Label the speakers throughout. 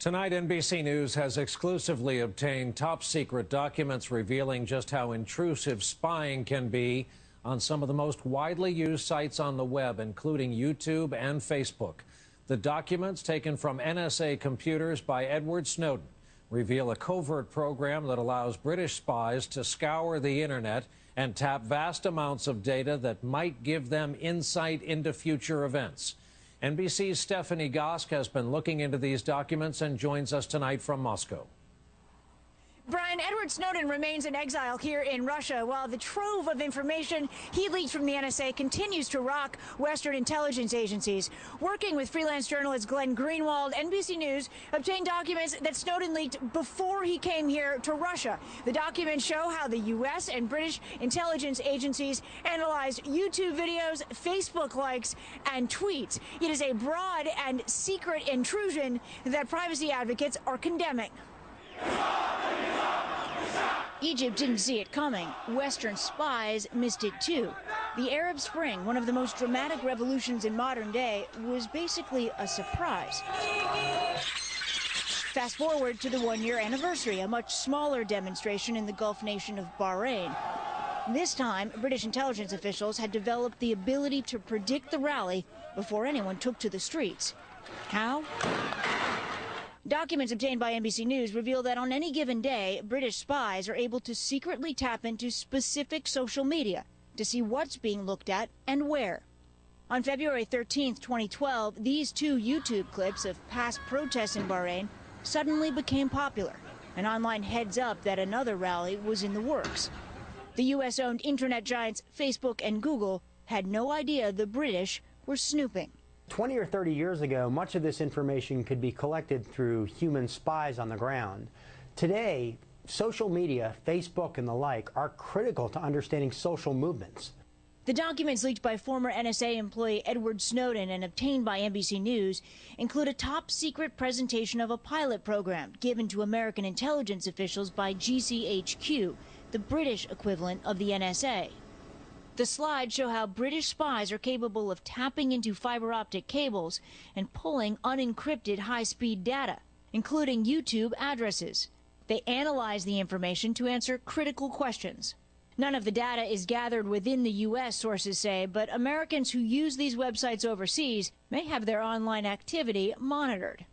Speaker 1: Tonight, NBC News has exclusively obtained top-secret documents revealing just how intrusive spying can be on some of the most widely used sites on the web, including YouTube and Facebook. The documents, taken from NSA computers by Edward Snowden, reveal a covert program that allows British spies to scour the internet and tap vast amounts of data that might give them insight into future events. NBC's Stephanie Gosk has been looking into these documents and joins us tonight from Moscow.
Speaker 2: Brian, Edward Snowden remains in exile here in Russia, while the trove of information he leaked from the NSA continues to rock Western intelligence agencies. Working with freelance journalist Glenn Greenwald, NBC News obtained documents that Snowden leaked before he came here to Russia. The documents show how the U.S. and British intelligence agencies analyzed YouTube videos, Facebook likes, and tweets. It is a broad and secret intrusion that privacy advocates are condemning. Egypt didn't see it coming. Western spies missed it too. The Arab Spring, one of the most dramatic revolutions in modern day, was basically a surprise. Fast forward to the one-year anniversary, a much smaller demonstration in the Gulf nation of Bahrain. This time, British intelligence officials had developed the ability to predict the rally before anyone took to the streets. How? Documents obtained by NBC News reveal that on any given day, British spies are able to secretly tap into specific social media to see what's being looked at and where. On February 13, 2012, these two YouTube clips of past protests in Bahrain suddenly became popular, an online heads up that another rally was in the works. The U.S.-owned internet giants Facebook and Google had no idea the British were snooping.
Speaker 3: 20 or 30 years ago, much of this information could be collected through human spies on the ground. Today, social media, Facebook and the like, are critical to understanding social movements.
Speaker 2: The documents leaked by former NSA employee Edward Snowden and obtained by NBC News include a top-secret presentation of a pilot program given to American intelligence officials by GCHQ, the British equivalent of the NSA. The slides show how British spies are capable of tapping into fiber optic cables and pulling unencrypted high-speed data, including YouTube addresses. They analyze the information to answer critical questions. None of the data is gathered within the U.S., sources say, but Americans who use these websites overseas may have their online activity monitored.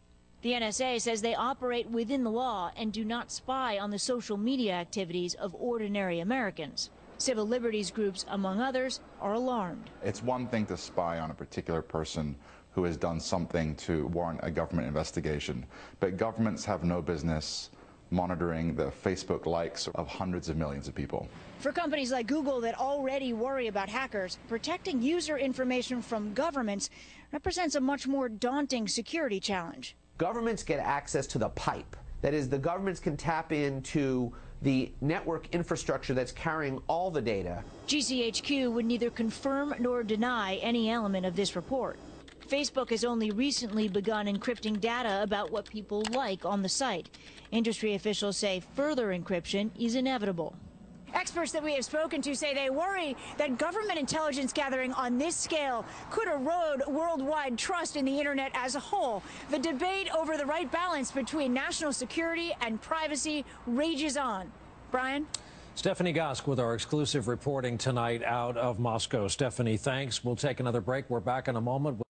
Speaker 2: The NSA says they operate within the law and do not spy on the social media activities of ordinary Americans. Civil liberties groups, among others, are alarmed.
Speaker 4: It's one thing to spy on a particular person who has done something to warrant a government investigation, but governments have no business monitoring the Facebook likes of hundreds of millions of people.
Speaker 2: For companies like Google that already worry about hackers, protecting user information from governments represents a much more daunting security challenge.
Speaker 5: Governments get access to the pipe. That is, the governments can tap into the network infrastructure that's carrying all the data.
Speaker 2: GCHQ would neither confirm nor deny any element of this report. Facebook has only recently begun encrypting data about what people like on the site. Industry officials say further encryption is inevitable. Experts that we have spoken to say they worry that government intelligence gathering on this scale could erode worldwide trust in the internet as a whole. The debate over the right balance between national security and privacy rages on. Brian?
Speaker 1: Stephanie Gosk with our exclusive reporting tonight out of Moscow. Stephanie, thanks. We'll take another break. We're back in a moment.